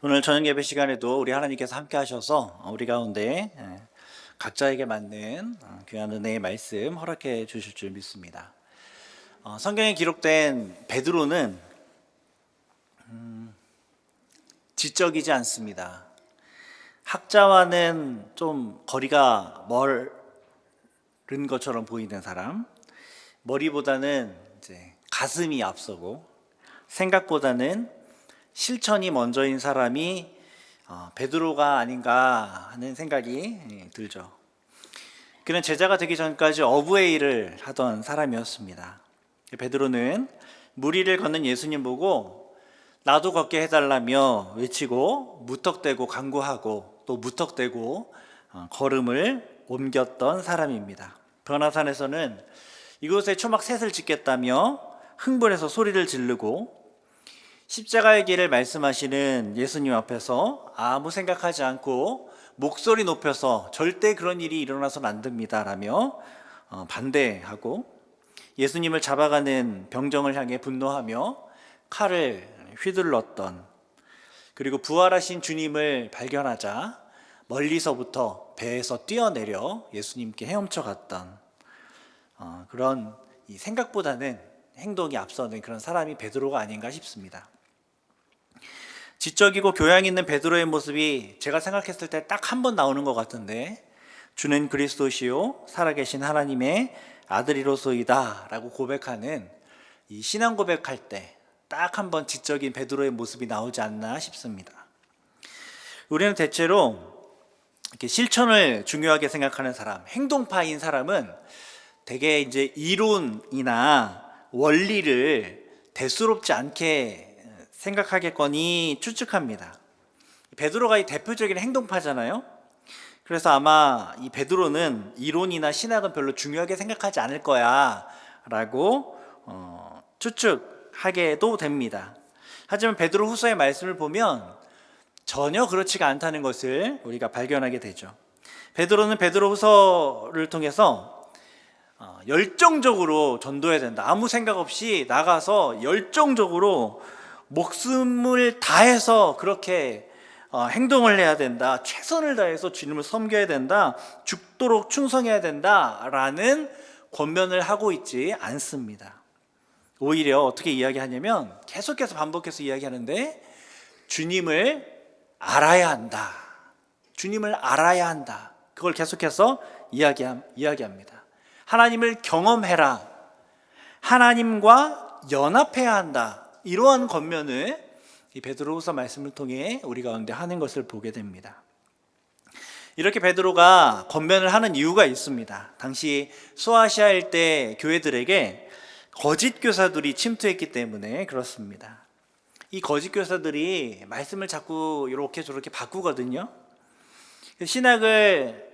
오늘 저녁 예배 시간에도 우리 하나님께서 함께 하셔서 우리 가운데 각자에게 맞는 귀한 은혜의 말씀 허락해 주실 줄 믿습니다. 성경에 기록된 베드로는 지적이지 않습니다. 학자와는 좀 거리가 멀은 것처럼 보이는 사람, 머리보다는 이제 가슴이 앞서고 생각보다는 실천이 먼저인 사람이 베드로가 아닌가 하는 생각이 들죠. 그는 제자가 되기 전까지 어부의 일을 하던 사람이었습니다. 베드로는 물 위를 걷는 예수님 보고 나도 걷게 해달라며 외치고 무턱대고 간구하고 또 무턱대고 걸음을 옮겼던 사람입니다. 변화산에서는 이곳에 초막 셋을 짓겠다며 흥분해서 소리를 지르고 십자가의 길을 말씀하시는 예수님 앞에서 아무 생각하지 않고 목소리 높여서 절대 그런 일이 일어나서는 안 됩니다 라며 반대하고, 예수님을 잡아가는 병정을 향해 분노하며 칼을 휘둘렀던, 그리고 부활하신 주님을 발견하자 멀리서부터 배에서 뛰어내려 예수님께 헤엄쳐 갔던 그런 생각보다는 행동이 앞서는 그런 사람이 베드로가 아닌가 싶습니다. 지적이고 교양 있는 베드로의 모습이 제가 생각했을 때 딱 한 번 나오는 것 같은데, 주는 그리스도시요 살아계신 하나님의 아들이로소이다 라고 고백하는 이 신앙 고백할 때 딱 한 번 지적인 베드로의 모습이 나오지 않나 싶습니다. 우리는 대체로 이렇게 실천을 중요하게 생각하는 사람, 행동파인 사람은 되게 이제 이론이나 원리를 대수롭지 않게 생각하겠거니 추측합니다. 베드로가 이 대표적인 행동파잖아요. 그래서 아마 이 베드로는 이론이나 신학은 별로 중요하게 생각하지 않을 거야 라고 추측하게도 됩니다. 하지만 베드로 후서의 말씀을 보면 전혀 그렇지가 않다는 것을 우리가 발견하게 되죠. 베드로는 베드로 후서를 통해서 열정적으로 전도해야 된다, 아무 생각 없이 나가서 열정적으로 목숨을 다해서 그렇게 행동을 해야 된다, 최선을 다해서 주님을 섬겨야 된다, 죽도록 충성해야 된다라는 권면을 하고 있지 않습니다. 오히려 어떻게 이야기하냐면 계속해서 반복해서 이야기하는데 주님을 알아야 한다, 주님을 알아야 한다, 그걸 계속해서 이야기합니다. 하나님을 경험해라, 하나님과 연합해야 한다, 이러한 권면을 이 베드로후서 말씀을 통해 우리 가운데 하는 것을 보게 됩니다. 이렇게 베드로가 권면을 하는 이유가 있습니다. 당시 소아시아 일대 교회들에게 거짓 교사들이 침투했기 때문에 그렇습니다. 이 거짓 교사들이 말씀을 자꾸 이렇게 저렇게 바꾸거든요. 신학을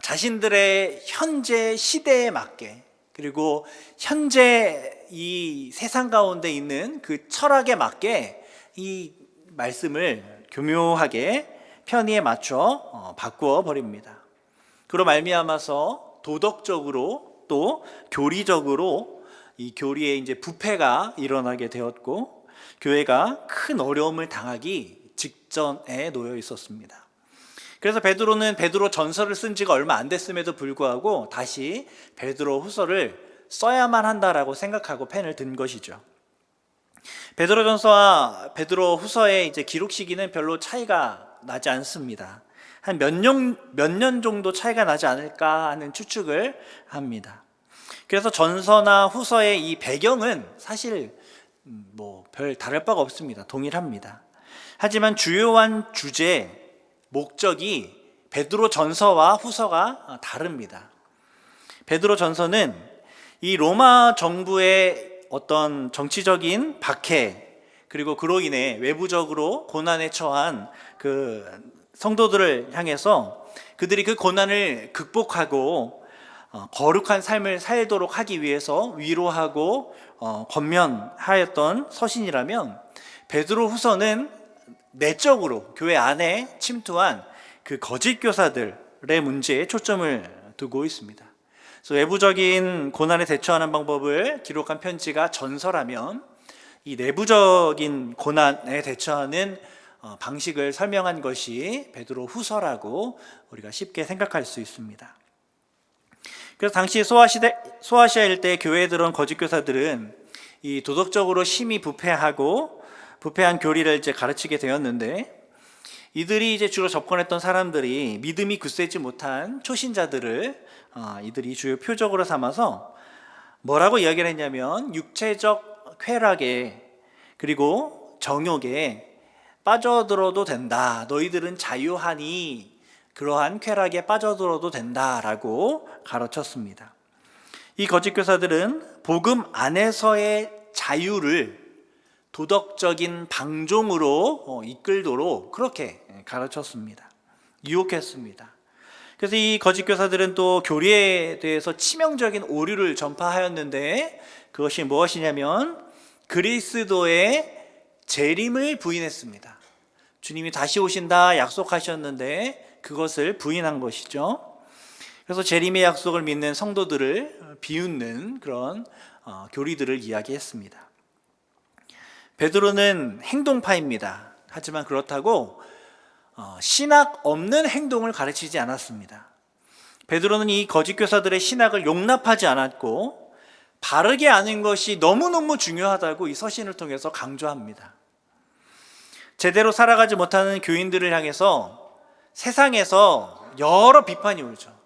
자신들의 현재 시대에 맞게, 그리고 현재 이 세상 가운데 있는 그 철학에 맞게 이 말씀을 교묘하게 편의에 맞춰 바꾸어 버립니다. 그로 말미암아서 도덕적으로 또 교리적으로 이 교리에 이제 부패가 일어나게 되었고, 교회가 큰 어려움을 당하기 직전에 놓여 있었습니다. 그래서 베드로는 베드로 전서를 쓴 지가 얼마 안 됐음에도 불구하고 다시 베드로 후서를 써야만 한다라고 생각하고 펜을 든 것이죠. 베드로 전서와 베드로 후서의 이제 기록 시기는 별로 차이가 나지 않습니다. 한 몇 년 정도 차이가 나지 않을까 하는 추측을 합니다. 그래서 전서나 후서의 이 배경은 사실 별 다를 바가 없습니다. 동일합니다. 하지만 주요한 주제, 목적이 베드로 전서와 후서가 다릅니다. 베드로 전서는 이 로마 정부의 어떤 정치적인 박해, 그리고 그로 인해 외부적으로 고난에 처한 그 성도들을 향해서 그들이 그 고난을 극복하고 거룩한 삶을 살도록 하기 위해서 위로하고 권면하였던 서신이라면, 베드로 후서는 내적으로 교회 안에 침투한 그 거짓 교사들의 문제에 초점을 두고 있습니다. 그래서 외부적인 고난에 대처하는 방법을 기록한 편지가 전서라면, 이 내부적인 고난에 대처하는 방식을 설명한 것이 베드로 후서라고 우리가 쉽게 생각할 수 있습니다. 그래서 당시 소아시아 일대 교회에 들어온 거짓 교사들은 이 도덕적으로 심히 부패한 교리를 이제 가르치게 되었는데, 이들이 이제 주로 접근했던 사람들이 믿음이 굳세지 못한 초신자들을 이들이 주요 표적으로 삼아서 뭐라고 이야기를 했냐면, 육체적 쾌락에 그리고 정욕에 빠져들어도 된다. 너희들은 자유하니 그러한 쾌락에 빠져들어도 된다라고 가르쳤습니다. 이 거짓 교사들은 복음 안에서의 자유를 도덕적인 방종으로 이끌도록 그렇게 가르쳤습니다. 유혹했습니다. 그래서 이 거짓 교사들은 또 교리에 대해서 치명적인 오류를 전파하였는데, 그것이 무엇이냐면 그리스도의 재림을 부인했습니다. 주님이 다시 오신다 약속하셨는데 그것을 부인한 것이죠. 그래서 재림의 약속을 믿는 성도들을 비웃는 그런 교리들을 이야기했습니다. 베드로는 행동파입니다. 하지만 그렇다고 신학 없는 행동을 가르치지 않았습니다. 베드로는 이 거짓 교사들의 신학을 용납하지 않았고, 바르게 아는 것이 너무너무 중요하다고 이 서신을 통해서 강조합니다. 제대로 살아가지 못하는 교인들을 향해서 세상에서 여러 비판이 오죠.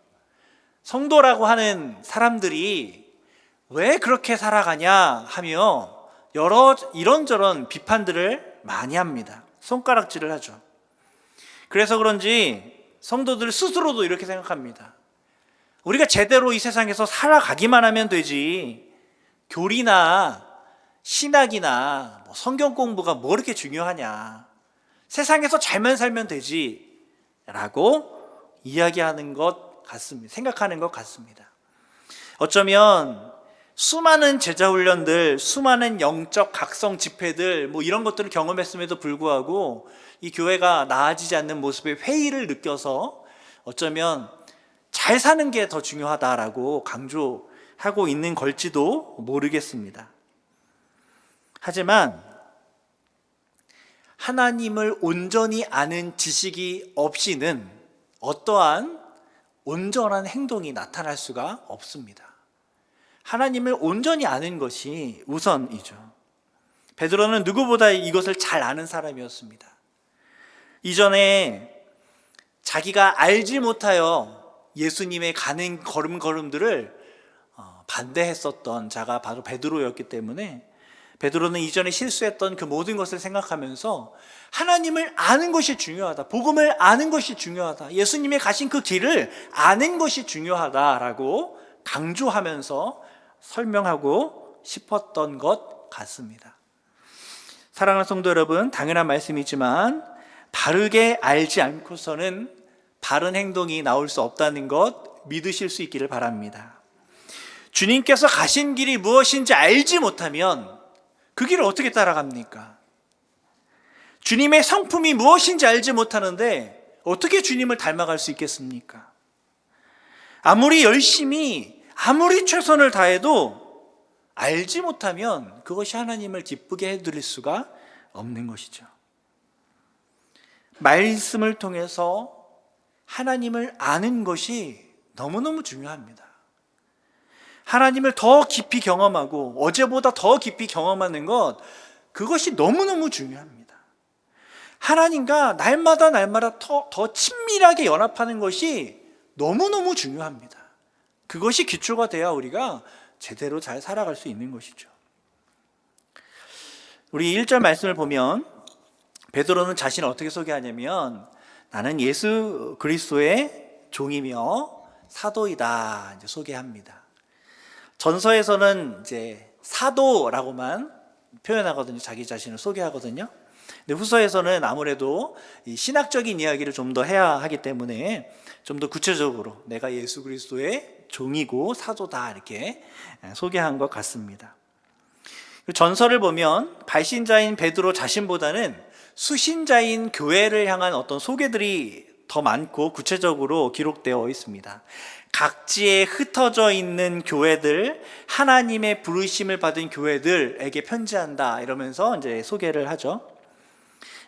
성도라고 하는 사람들이 왜 그렇게 살아가냐 하며 여러 이런저런 비판들을 많이 합니다. 손가락질을 하죠. 그래서 그런지 성도들 스스로도 이렇게 생각합니다. 우리가 제대로 이 세상에서 살아가기만 하면 되지, 교리나 신학이나 성경 공부가 뭐 이렇게 중요하냐, 세상에서 잘만 살면 되지 라고 이야기하는 것 같습니다. 생각하는 것 같습니다. 어쩌면 수많은 제자훈련들, 수많은 영적 각성 집회들 이런 것들을 경험했음에도 불구하고 이 교회가 나아지지 않는 모습에 회의를 느껴서 어쩌면 잘 사는 게 더 중요하다라고 강조하고 있는 걸지도 모르겠습니다. 하지만 하나님을 온전히 아는 지식이 없이는 어떠한 온전한 행동이 나타날 수가 없습니다. 하나님을 온전히 아는 것이 우선이죠. 베드로는 누구보다 이것을 잘 아는 사람이었습니다. 이전에 자기가 알지 못하여 예수님의 가는 걸음들을 반대했었던 자가 바로 베드로였기 때문에, 베드로는 이전에 실수했던 그 모든 것을 생각하면서 하나님을 아는 것이 중요하다, 복음을 아는 것이 중요하다, 예수님의 가신 그 길을 아는 것이 중요하다라고 강조하면서 설명하고 싶었던 것 같습니다. 사랑하는 성도 여러분, 당연한 말씀이지만 바르게 알지 않고서는 바른 행동이 나올 수 없다는 것 믿으실 수 있기를 바랍니다. 주님께서 가신 길이 무엇인지 알지 못하면 그 길을 어떻게 따라갑니까? 주님의 성품이 무엇인지 알지 못하는데 어떻게 주님을 닮아갈 수 있겠습니까? 아무리 열심히, 아무리 최선을 다해도 알지 못하면 그것이 하나님을 기쁘게 해드릴 수가 없는 것이죠. 말씀을 통해서 하나님을 아는 것이 너무너무 중요합니다. 하나님을 더 깊이 경험하고 어제보다 더 깊이 경험하는 것, 그것이 너무너무 중요합니다. 하나님과 날마다 더 친밀하게 연합하는 것이 너무너무 중요합니다. 그것이 기초가 돼야 우리가 제대로 잘 살아갈 수 있는 것이죠. 우리 1절 말씀을 보면 베드로는 자신을 어떻게 소개하냐면, 나는 예수 그리스도의 종이며 사도이다 이제 소개합니다. 전서에서는 이제 사도라고만 표현하거든요. 자기 자신을 소개하거든요. 근데 후서에서는 아무래도 이 신학적인 이야기를 좀 더 해야 하기 때문에 좀 더 구체적으로 내가 예수 그리스도의 종이고 사도다 이렇게 소개한 것 같습니다. 전서를 보면 발신자인 베드로 자신보다는 수신자인 교회를 향한 어떤 소개들이 더 많고 구체적으로 기록되어 있습니다. 각지에 흩어져 있는 교회들, 하나님의 부르심을 받은 교회들에게 편지한다 이러면서 이제 소개를 하죠.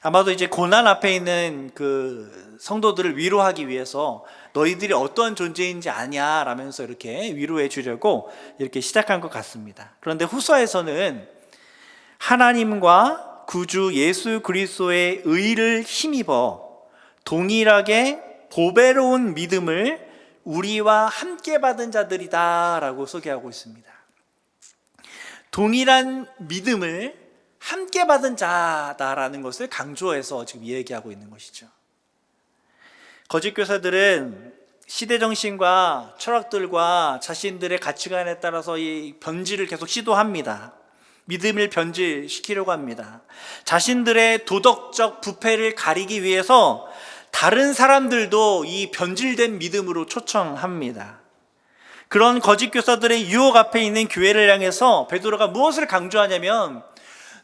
아마도 이제 고난 앞에 있는 그 성도들을 위로하기 위해서 너희들이 어떠한 존재인지 아냐 라면서 이렇게 위로해 주려고 이렇게 시작한 것 같습니다. 그런데 후서에서는 하나님과 구주 예수 그리스도의 의를 힘입어 동일하게 보배로운 믿음을 우리와 함께 받은 자들이다 라고 소개하고 있습니다. 동일한 믿음을 함께 받은 자다라는 것을 강조해서 지금 얘기하고 있는 것이죠. 거짓 교사들은 시대 정신과 철학들과 자신들의 가치관에 따라서 이 변질을 계속 시도합니다. 믿음을 변질시키려고 합니다. 자신들의 도덕적 부패를 가리기 위해서 다른 사람들도 이 변질된 믿음으로 초청합니다. 그런 거짓 교사들의 유혹 앞에 있는 교회를 향해서 베드로가 무엇을 강조하냐면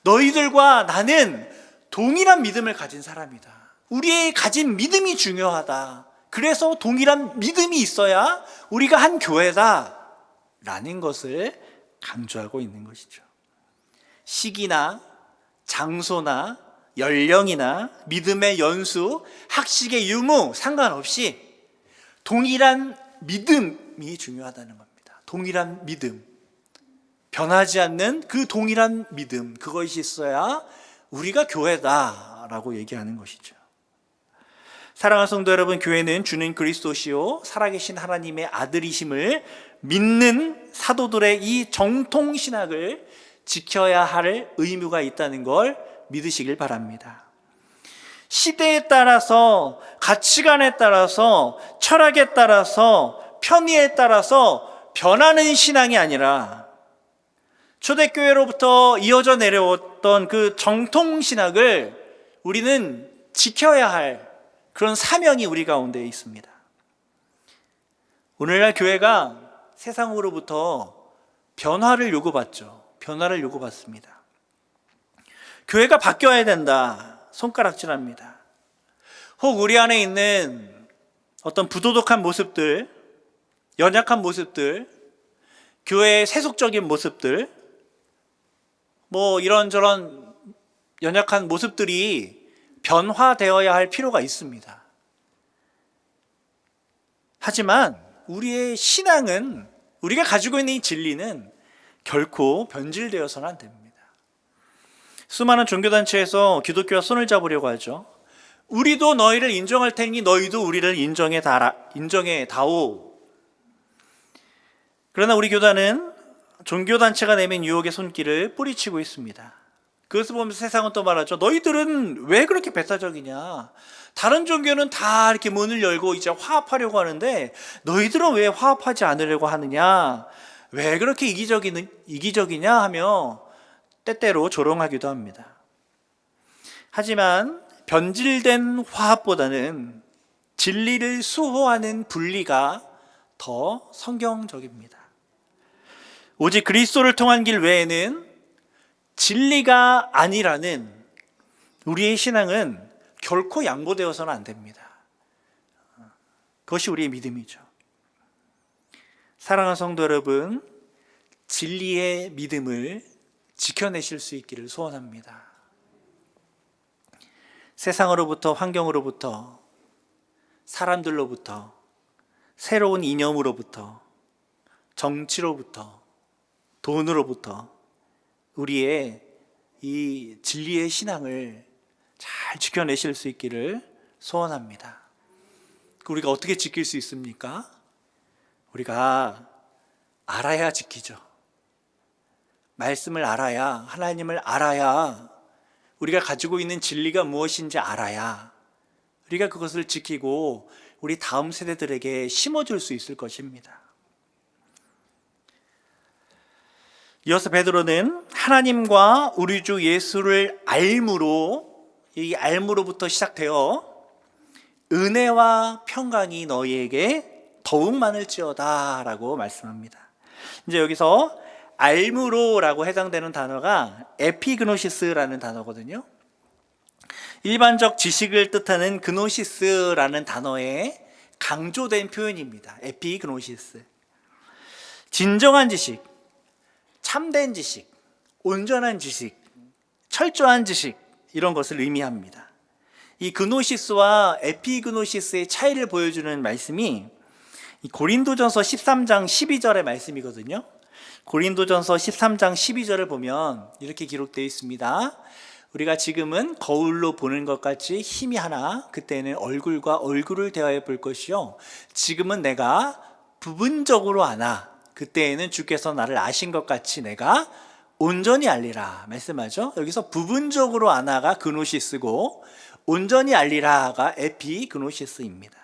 너희들과 나는 동일한 믿음을 가진 사람이다. 우리의 가진 믿음이 중요하다. 그래서 동일한 믿음이 있어야 우리가 한 교회다 라는 것을 강조하고 있는 것이죠. 시기나 장소나 연령이나 믿음의 연수, 학식의 유무 상관없이 동일한 믿음이 중요하다는 겁니다. 동일한 믿음, 변하지 않는 그 동일한 믿음, 그것이 있어야 우리가 교회다라고 얘기하는 것이죠. 사랑하는 성도 여러분, 교회는 주는 그리스도시요 살아계신 하나님의 아들이심을 믿는 사도들의 이 정통신학을 지켜야 할 의무가 있다는 걸 믿으시길 바랍니다. 시대에 따라서, 가치관에 따라서, 철학에 따라서, 편의에 따라서 변하는 신앙이 아니라 초대교회로부터 이어져 내려왔던 그 정통신학을 우리는 지켜야 할 그런 사명이 우리 가운데 있습니다. 오늘날 교회가 세상으로부터 변화를 요구받죠. 변화를 요구받습니다. 교회가 바뀌어야 된다. 손가락질합니다. 혹 우리 안에 있는 어떤 부도덕한 모습들, 연약한 모습들, 교회의 세속적인 모습들, 이런저런 연약한 모습들이 변화되어야 할 필요가 있습니다. 하지만 우리의 신앙은, 우리가 가지고 있는 이 진리는 결코 변질되어서는 안 됩니다. 수많은 종교단체에서 기독교와 손을 잡으려고 하죠. 우리도 너희를 인정할 테니 너희도 우리를 인정해 다오. 그러나 우리 교단은 종교단체가 내민 유혹의 손길을 뿌리치고 있습니다. 그것을 보면서 세상은 또 말하죠. 너희들은 왜 그렇게 배타적이냐? 다른 종교는 다 이렇게 문을 열고 이제 화합하려고 하는데 너희들은 왜 화합하지 않으려고 하느냐? 왜 그렇게 이기적이냐 하며 때때로 조롱하기도 합니다. 하지만 변질된 화합보다는 진리를 수호하는 분리가 더 성경적입니다. 오직 그리스도를 통한 길 외에는 진리가 아니라는 우리의 신앙은 결코 양보되어서는 안 됩니다. 그것이 우리의 믿음이죠. 사랑하는 성도 여러분, 진리의 믿음을 지켜내실 수 있기를 소원합니다. 세상으로부터, 환경으로부터, 사람들로부터, 새로운 이념으로부터, 정치로부터, 돈으로부터 우리의 이 진리의 신앙을 잘 지켜내실 수 있기를 소원합니다. 우리가 어떻게 지킬 수 있습니까? 우리가 알아야 지키죠. 말씀을 알아야, 하나님을 알아야, 우리가 가지고 있는 진리가 무엇인지 알아야 우리가 그것을 지키고 우리 다음 세대들에게 심어줄 수 있을 것입니다. 이어서 베드로는 하나님과 우리 주 예수를 알므로, 이 알므로부터 시작되어 은혜와 평강이 너희에게 더욱 많을지어다 라고 말씀합니다. 이제 여기서 알므로라고 해당되는 단어가 에피그노시스라는 단어거든요. 일반적 지식을 뜻하는 그노시스라는 단어에 강조된 표현입니다. 에피그노시스. 진정한 지식, 참된 지식, 온전한 지식, 철저한 지식, 이런 것을 의미합니다. 이 그노시스와 에피그노시스의 차이를 보여주는 말씀이 이 고린도전서 13장 12절의 말씀이거든요. 고린도전서 13장 12절을 보면 이렇게 기록되어 있습니다. 우리가 지금은 거울로 보는 것 같이 희미하나 그때는 얼굴과 얼굴을 대하여 볼 것이요 지금은 내가 부분적으로 아나 그때에는 주께서 나를 아신 것 같이 내가 온전히 알리라 말씀하죠. 여기서 부분적으로 아나가 그노시스고 온전히 알리라가 에피그노시스입니다.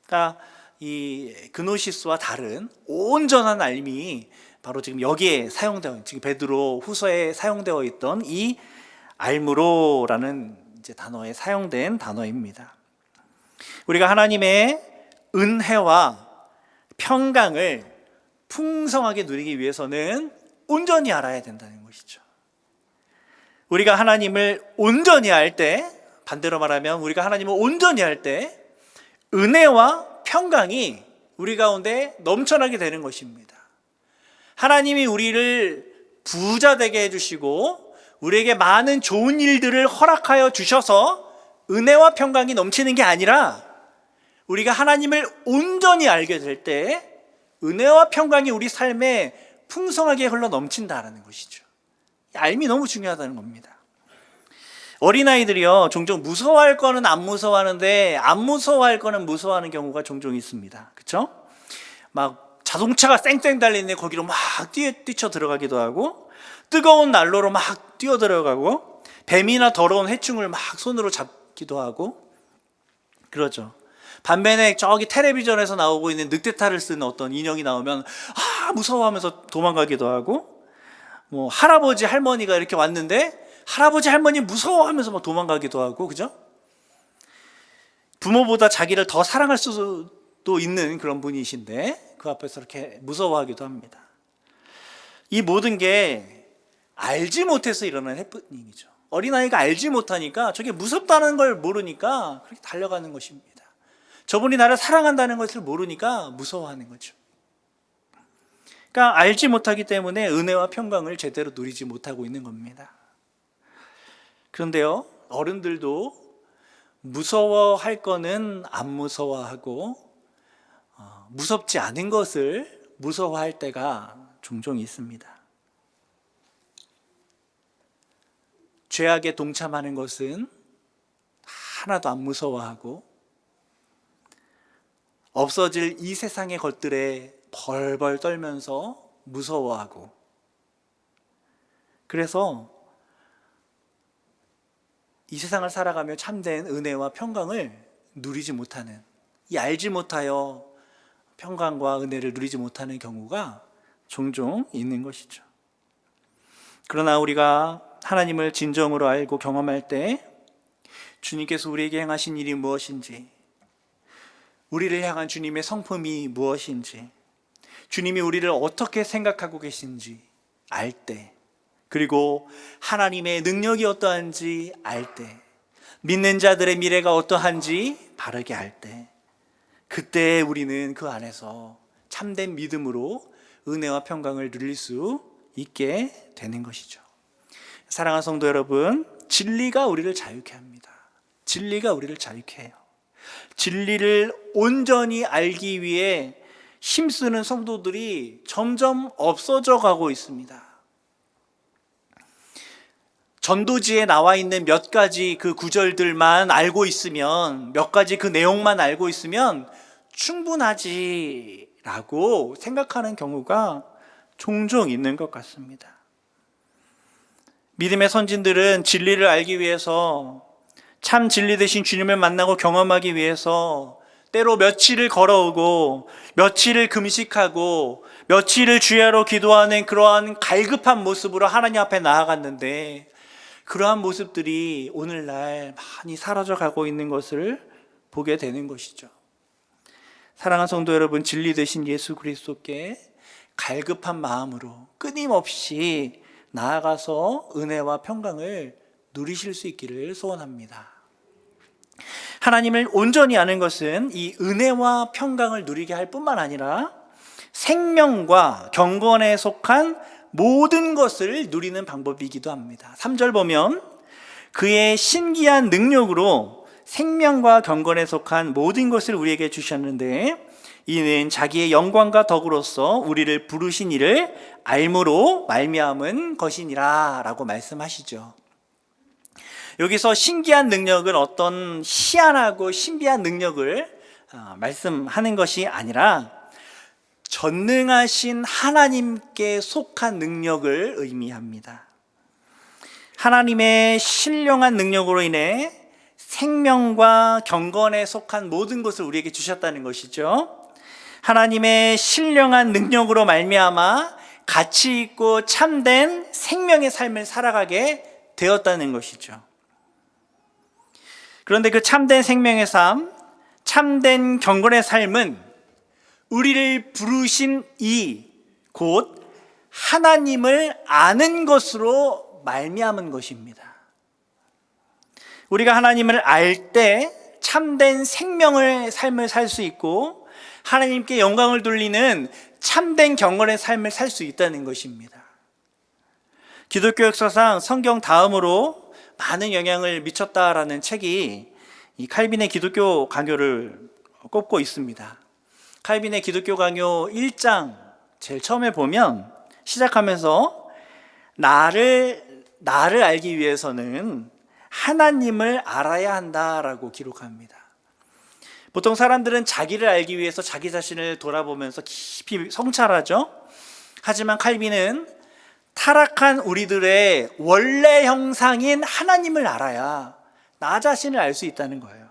그러니까 이 그노시스와 다른 온전한 알미 바로 지금 여기에 사용되어 지금 베드로 후서에 사용되어 있던 이 알무로라는 이제 단어에 사용된 단어입니다. 우리가 하나님의 은혜와 평강을 풍성하게 누리기 위해서는 온전히 알아야 된다는 것이죠. 우리가 하나님을 온전히 알 때, 반대로 말하면 우리가 하나님을 온전히 할 때 은혜와 평강이 우리 가운데 넘쳐나게 되는 것입니다. 하나님이 우리를 부자 되게 해주시고 우리에게 많은 좋은 일들을 허락하여 주셔서 은혜와 평강이 넘치는 게 아니라 우리가 하나님을 온전히 알게 될 때 은혜와 평강이 우리 삶에 풍성하게 흘러 넘친다는 것이죠. 알미 너무 중요하다는 겁니다. 어린아이들이요 종종 무서워할 거는 안 무서워하는데 안 무서워할 거는 무서워하는 경우가 종종 있습니다. 그렇죠? 막 자동차가 쌩쌩 달리는데 거기로 막 뛰쳐 들어가기도 하고 뜨거운 난로로 막 뛰어 들어가고 뱀이나 더러운 해충을 막 손으로 잡기도 하고 그러죠. 반면에 저기 텔레비전에서 나오고 있는 늑대탈을 쓴 어떤 인형이 나오면 무서워하면서 도망가기도 하고 뭐 할아버지 할머니가 이렇게 왔는데 할아버지 할머니 무서워하면서 막 도망가기도 하고 그죠? 부모보다 자기를 더 사랑할 수도 있는 그런 분이신데 그 앞에서 이렇게 무서워하기도 합니다. 이 모든 게 알지 못해서 일어난 해프닝이죠. 어린아이가 알지 못하니까 저게 무섭다는 걸 모르니까 그렇게 달려가는 것입니다. 저분이 나를 사랑한다는 것을 모르니까 무서워하는 거죠. 그러니까 알지 못하기 때문에 은혜와 평강을 제대로 누리지 못하고 있는 겁니다. 그런데요, 어른들도 무서워할 거는 안 무서워하고 무섭지 않은 것을 무서워할 때가 종종 있습니다. 죄악에 동참하는 것은 하나도 안 무서워하고 없어질 이 세상의 것들에 벌벌 떨면서 무서워하고 그래서 이 세상을 살아가며 참된 은혜와 평강을 누리지 못하는 이 알지 못하여 평강과 은혜를 누리지 못하는 경우가 종종 있는 것이죠. 그러나 우리가 하나님을 진정으로 알고 경험할 때 주님께서 우리에게 행하신 일이 무엇인지 우리를 향한 주님의 성품이 무엇인지 주님이 우리를 어떻게 생각하고 계신지 알 때 그리고 하나님의 능력이 어떠한지 알 때 믿는 자들의 미래가 어떠한지 바르게 알 때 그때 우리는 그 안에서 참된 믿음으로 은혜와 평강을 누릴 수 있게 되는 것이죠. 사랑하는 성도 여러분, 진리가 우리를 자유케 합니다. 진리가 우리를 자유케 해요. 진리를 온전히 알기 위해 힘쓰는 성도들이 점점 없어져 가고 있습니다. 전도지에 나와 있는 몇 가지 그 구절들만 알고 있으면, 몇 가지 그 내용만 알고 있으면 충분하지라고 생각하는 경우가 종종 있는 것 같습니다. 믿음의 선진들은 진리를 알기 위해서, 참 진리 되신 주님을 만나고 경험하기 위해서 때로 며칠을 걸어오고 며칠을 금식하고 며칠을 주야로 기도하는 그러한 갈급한 모습으로 하나님 앞에 나아갔는데 그러한 모습들이 오늘날 많이 사라져 가고 있는 것을 보게 되는 것이죠. 사랑하는 성도 여러분, 진리 되신 예수 그리스도께 갈급한 마음으로 끊임없이 나아가서 은혜와 평강을 누리실 수 있기를 소원합니다. 하나님을 온전히 아는 것은 이 은혜와 평강을 누리게 할 뿐만 아니라 생명과 경건에 속한 모든 것을 누리는 방법이기도 합니다. 3절 보면 그의 신기한 능력으로 생명과 경건에 속한 모든 것을 우리에게 주셨는데 이는 자기의 영광과 덕으로서 우리를 부르신 이를 알므로 말미암은 것이니라 라고 말씀하시죠. 여기서 신기한 능력은 어떤 희한하고 신비한 능력을 말씀하는 것이 아니라 전능하신 하나님께 속한 능력을 의미합니다. 하나님의 신령한 능력으로 인해 생명과 경건에 속한 모든 것을 우리에게 주셨다는 것이죠. 하나님의 신령한 능력으로 말미암아 가치 있고 참된 생명의 삶을 살아가게 되었다는 것이죠. 그런데 그 참된 생명의 삶, 참된 경건의 삶은 우리를 부르신 이 곧 하나님을 아는 것으로 말미암은 것입니다. 우리가 하나님을 알 때 참된 생명의 삶을 살 수 있고 하나님께 영광을 돌리는 참된 경건의 삶을 살 수 있다는 것입니다. 기독교 역사상 성경 다음으로 많은 영향을 미쳤다라는 책이 이 칼빈의 기독교 강요를 꼽고 있습니다. 칼빈의 기독교 강요 1장 제일 처음에 보면 시작하면서 나를 알기 위해서는 하나님을 알아야 한다라고 기록합니다. 보통 사람들은 자기를 알기 위해서 자기 자신을 돌아보면서 깊이 성찰하죠. 하지만 칼빈은 타락한 우리들의 원래 형상인 하나님을 알아야 나 자신을 알 수 있다는 거예요.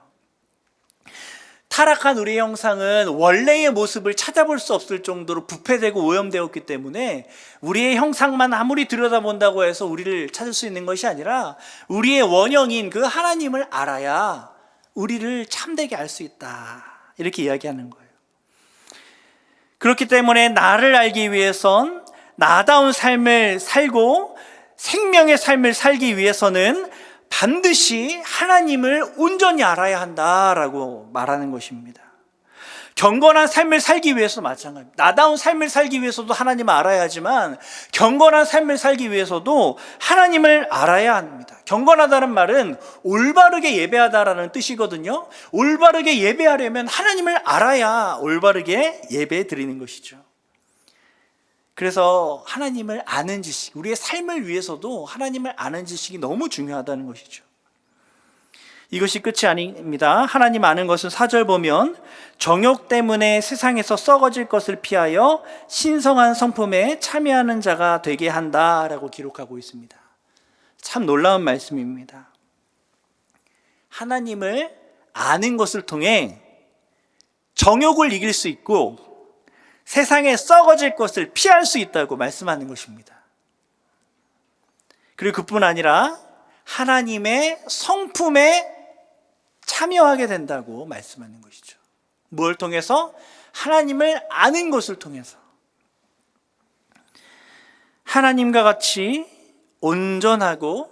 타락한 우리의 형상은 원래의 모습을 찾아볼 수 없을 정도로 부패되고 오염되었기 때문에 우리의 형상만 아무리 들여다본다고 해서 우리를 찾을 수 있는 것이 아니라 우리의 원형인 그 하나님을 알아야 우리를 참되게 알 수 있다, 이렇게 이야기하는 거예요. 그렇기 때문에 나를 알기 위해선 나다운 삶을 살고 생명의 삶을 살기 위해서는 반드시 하나님을 온전히 알아야 한다라고 말하는 것입니다. 경건한 삶을 살기 위해서 마찬가지입니다. 나다운 삶을 살기 위해서도 하나님을 알아야 하지만 경건한 삶을 살기 위해서도 하나님을 알아야 합니다. 경건하다는 말은 올바르게 예배하다라는 뜻이거든요. 올바르게 예배하려면 하나님을 알아야 올바르게 예배 드리는 것이죠. 그래서 하나님을 아는 지식, 우리의 삶을 위해서도 하나님을 아는 지식이 너무 중요하다는 것이죠. 이것이 끝이 아닙니다. 하나님 아는 것은 4절 보면 정욕 때문에 세상에서 썩어질 것을 피하여 신성한 성품에 참여하는 자가 되게 한다라고 기록하고 있습니다. 참 놀라운 말씀입니다. 하나님을 아는 것을 통해 정욕을 이길 수 있고 세상에 썩어질 것을 피할 수 있다고 말씀하는 것입니다. 그리고 그뿐 아니라 하나님의 성품에 참여하게 된다고 말씀하는 것이죠. 뭘 통해서? 하나님을 아는 것을 통해서. 하나님과 같이 온전하고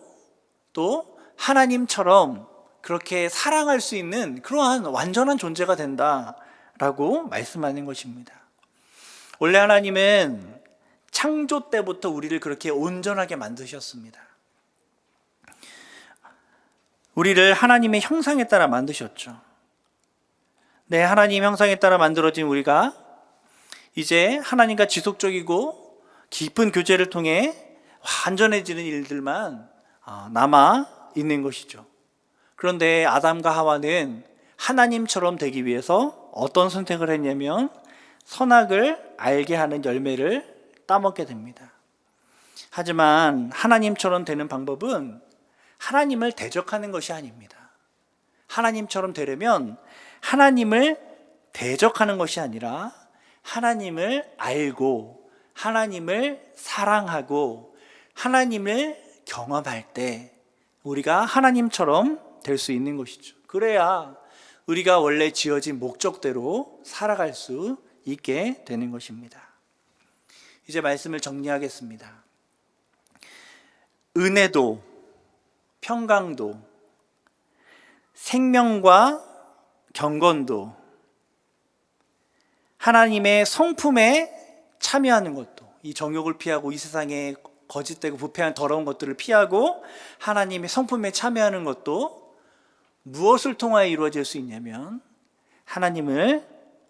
또 하나님처럼 그렇게 사랑할 수 있는 그러한 완전한 존재가 된다라고 말씀하는 것입니다. 원래 하나님은 창조 때부터 우리를 그렇게 온전하게 만드셨습니다. 우리를 하나님의 형상에 따라 만드셨죠. 네, 하나님 형상에 따라 만들어진 우리가 이제 하나님과 지속적이고 깊은 교제를 통해 완전해지는 일들만 남아 있는 것이죠. 그런데 아담과 하와는 하나님처럼 되기 위해서 어떤 선택을 했냐면 선악을 알게 하는 열매를 따먹게 됩니다. 하지만 하나님처럼 되는 방법은 하나님을 대적하는 것이 아닙니다. 하나님처럼 되려면 하나님을 대적하는 것이 아니라 하나님을 알고 하나님을 사랑하고 하나님을 경험할 때 우리가 하나님처럼 될 수 있는 것이죠. 그래야 우리가 원래 지어진 목적대로 살아갈 수 있게 되는 것입니다. 이제 말씀을 정리하겠습니다. 은혜도 평강도 생명과 경건도 하나님의 성품에 참여하는 것도 이 정욕을 피하고 이 세상에 거짓되고 부패한 더러운 것들을 피하고 하나님의 성품에 참여하는 것도 무엇을 통하여 이루어질 수 있냐면 하나님을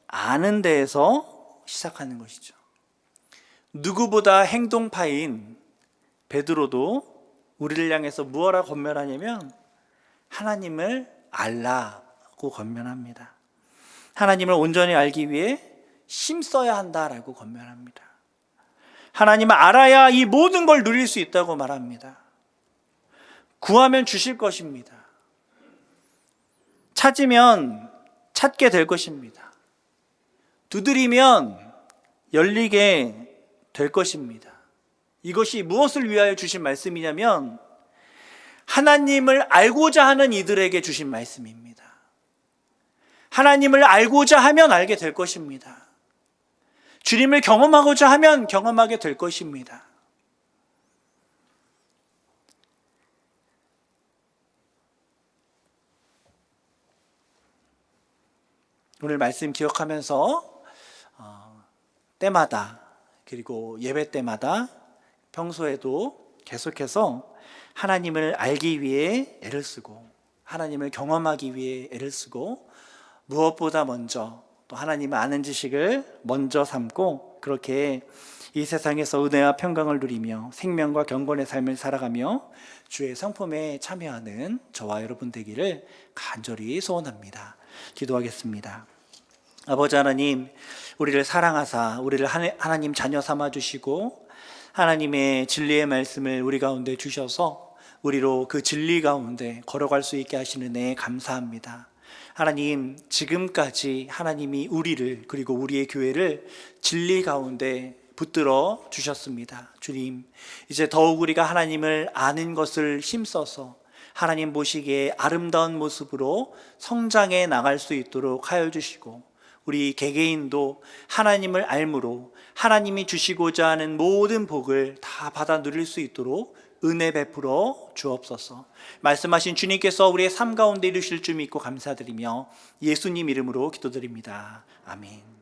아는 데에서 시작하는 것이죠. 누구보다 행동파인 베드로도 우리를 향해서 무엇라 권면하냐면 하나님을 알라고 권면합니다. 하나님을 온전히 알기 위해 힘써야 한다라고 권면합니다. 하나님을 알아야 이 모든 걸 누릴 수 있다고 말합니다. 구하면 주실 것입니다. 찾으면 찾게 될 것입니다. 두드리면 열리게 될 것입니다. 이것이 무엇을 위하여 주신 말씀이냐면 하나님을 알고자 하는 이들에게 주신 말씀입니다. 하나님을 알고자 하면 알게 될 것입니다. 주님을 경험하고자 하면 경험하게 될 것입니다. 오늘 말씀 기억하면서 때마다 그리고 예배 때마다 평소에도 계속해서 하나님을 알기 위해 애를 쓰고 하나님을 경험하기 위해 애를 쓰고 무엇보다 먼저 또 하나님을 아는 지식을 먼저 삼고 그렇게 이 세상에서 은혜와 평강을 누리며 생명과 경건의 삶을 살아가며 주의 성품에 참여하는 저와 여러분 되기를 간절히 소원합니다. 기도하겠습니다. 아버지 하나님, 우리를 사랑하사 우리를 하나님 자녀 삼아 주시고 하나님의 진리의 말씀을 우리 가운데 주셔서 우리로 그 진리 가운데 걸어갈 수 있게 하시는 은혜에 감사합니다. 하나님, 지금까지 하나님이 우리를 그리고 우리의 교회를 진리 가운데 붙들어 주셨습니다. 주님, 이제 더욱 우리가 하나님을 아는 것을 힘써서 하나님 보시기에 아름다운 모습으로 성장해 나갈 수 있도록 하여 주시고 우리 개개인도 하나님을 알므로 하나님이 주시고자 하는 모든 복을 다 받아 누릴 수 있도록 은혜 베풀어 주옵소서. 말씀하신 주님께서 우리의 삶 가운데 이루실 줄 믿고 감사드리며 예수님 이름으로 기도드립니다. 아멘.